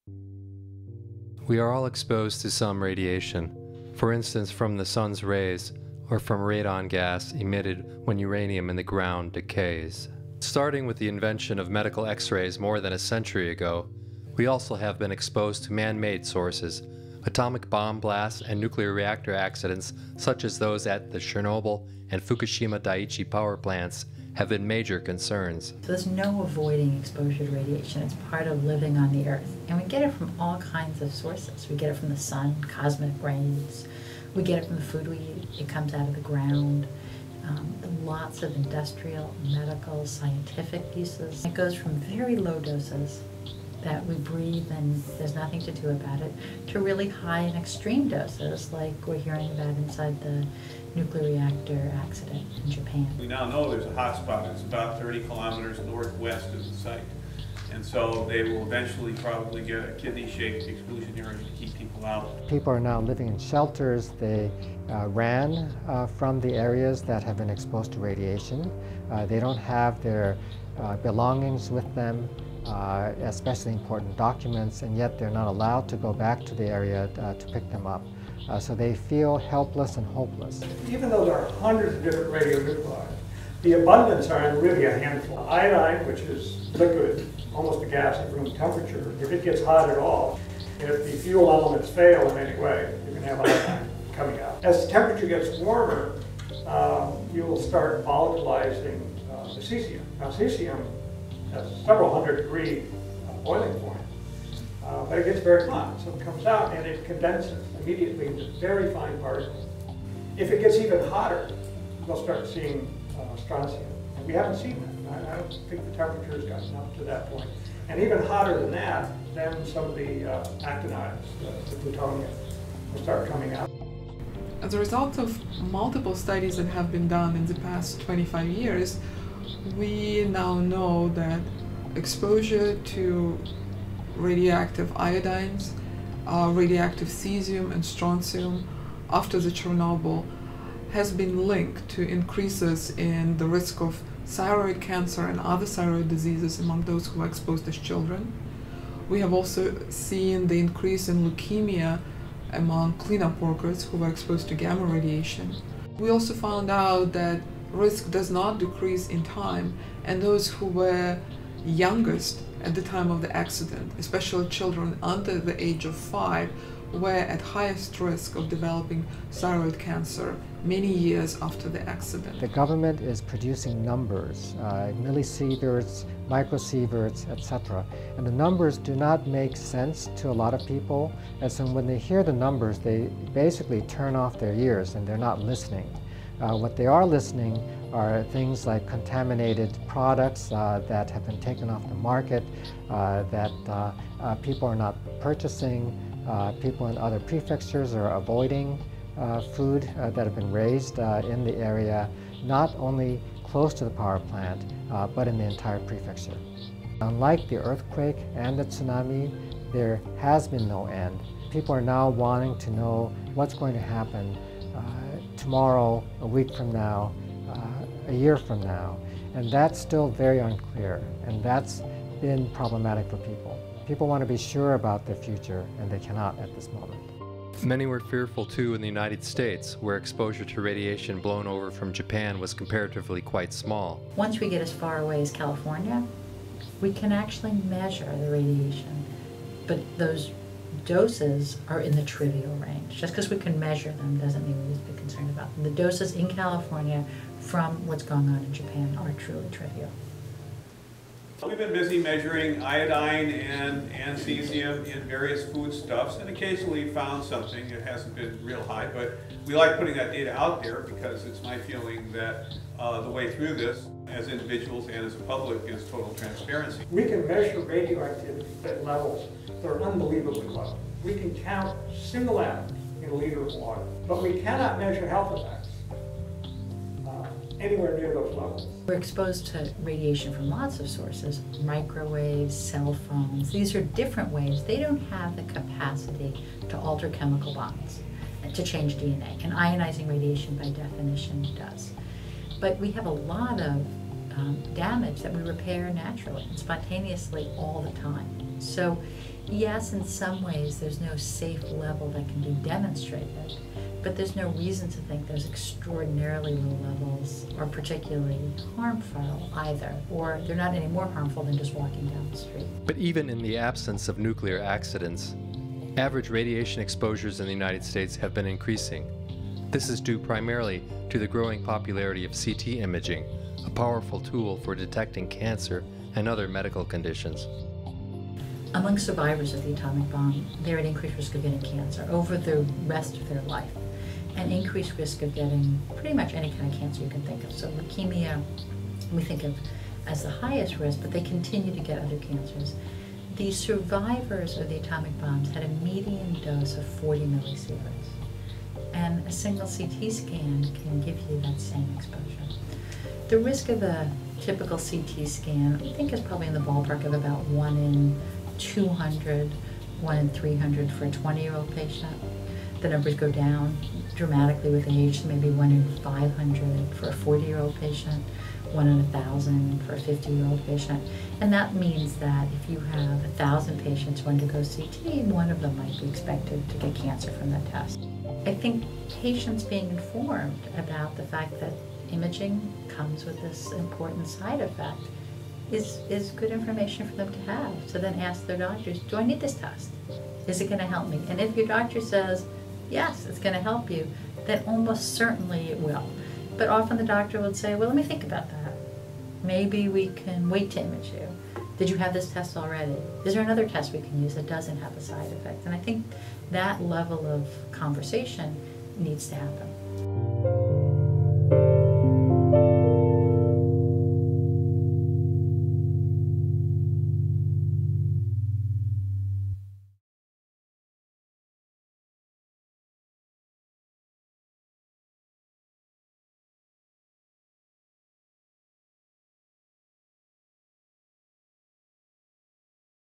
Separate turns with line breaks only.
We are all exposed to some radiation, for instance from the sun's rays or from radon gas emitted when uranium in the ground decays. Starting with the invention of medical X-rays more than a century ago, we also have been exposed to man-made sources. Atomic bomb blasts and nuclear reactor accidents such as those at the Chernobyl and Fukushima Daiichi power plants have been major concerns.
So there's no avoiding exposure to radiation. It's part of living on the Earth. And we get it from all kinds of sources. We get it from the sun, cosmic rays. We get it from the food we eat. It comes out of the ground. Lots of industrial, medical, scientific uses. It goes from very low doses that we breathe and there's nothing to do about it, to really high and extreme doses like we're hearing about inside the nuclear reactor accident in Japan.
We now know there's a hot spot. It's about 30 kilometers northwest of the site. And so they will eventually probably get a kidney-shaped exclusion area to keep people out.
People are now living in shelters. They ran from the areas that have been exposed to radiation. They don't have their belongings with them, especially important documents, and yet they're not allowed to go back to the area to pick them up. So they feel helpless and hopeless.
Even though there are hundreds of different radionuclides, the abundance are really a handful. Iodine, which is liquid, almost a gas at room temperature, if it gets hot at all, if the fuel elements fail in any way, you can have iodine coming out. As the temperature gets warmer, you will start volatilizing the cesium. Now cesium has several hundred-degree boiling point, but it gets very hot, so it comes out and it condenses immediately into very fine particles. If it gets even hotter, we'll start seeing strontium. And we haven't seen that. I don't think the temperature has gotten up to that point. And even hotter than that, then some of the actinides, the plutonium, will start coming out.
As a result of multiple studies that have been done in the past 25 years, we now know that exposure to radioactive iodines, radioactive cesium and strontium after the Chernobyl has been linked to increases in the risk of thyroid cancer and other thyroid diseases among those who are exposed as children. We have also seen the increase in leukemia among cleanup workers who were exposed to gamma radiation. We also found out that risk does not decrease in time, and those who were youngest at the time of the accident, especially children under the age of 5, were at highest risk of developing thyroid cancer many years after the accident.
The government is producing numbers, millisieverts, microsieverts, etc. And the numbers do not make sense to a lot of people, and so when they hear the numbers, they basically turn off their ears and they're not listening. What they are listening are things like contaminated products that have been taken off the market, that people are not purchasing. People in other prefectures are avoiding food that have been raised in the area, not only close to the power plant, but in the entire prefecture. Unlike the earthquake and the tsunami, there has been no end. People are now wanting to know what's going to happen tomorrow, a week from now, a year from now, and that's still very unclear, and that's been problematic for people. People want to be sure about their future, and they cannot at this moment.
Many were fearful too in the United States, where exposure to radiation blown over from Japan was comparatively quite small.
Once we get as far away as California, we can actually measure the radiation, but those doses are in the trivial range. Just because we can measure them doesn't mean we need to be concerned about them. The doses in California from what's going on in Japan are truly trivial.
We've been busy measuring iodine and cesium in various foodstuffs, and occasionally found something. It hasn't been real high, but we like putting that data out there because it's my feeling that the way through this, as individuals and as a public, is total transparency.
We can measure radioactivity at levels that are unbelievably low. We can count single atoms in a liter of water, but we cannot measure health effects anywhere near those levels.
We're exposed to radiation from lots of sources, microwaves, cell phones. These are different waves. They don't have the capacity to alter chemical bonds, to change DNA, and ionizing radiation by definition does. But we have a lot of damage that we repair naturally and spontaneously all the time. So yes, in some ways there's no safe level that can be demonstrated, but there's no reason to think there's extraordinarily low levels or particularly harmful either, or they're not any more harmful than just walking down the street.
But even in the absence of nuclear accidents, average radiation exposures in the United States have been increasing. This is due primarily to the growing popularity of CT imaging, a powerful tool for detecting cancer and other medical conditions.
Among survivors of the atomic bomb, they're at increased risk of getting cancer over the rest of their life, and increased risk of getting pretty much any kind of cancer you can think of. So leukemia, we think of as the highest risk, but they continue to get other cancers. The survivors of the atomic bombs had a median dose of 40 millisieverts, and a single CT scan can give you that same exposure. The risk of a typical CT scan, I think, is probably in the ballpark of about 1 in 200, 1 in 300 for a 20-year-old patient. The numbers go down dramatically with age, so maybe 1 in 500 for a 40-year-old patient, 1 in 1,000 for a 50-year-old patient. And that means that if you have 1,000 patients who undergo CT, one of them might be expected to get cancer from that test. I think patients being informed about the fact that imaging comes with this important side effect is good information for them to have. So then ask their doctors, do I need this test? Is it going to help me? And if your doctor says, yes, it's going to help you, then almost certainly it will. But often the doctor will say, well, let me think about that. Maybe we can wait to image you. Did you have this test already? Is there another test we can use that doesn't have a side effect? And I think that level of conversation needs to happen.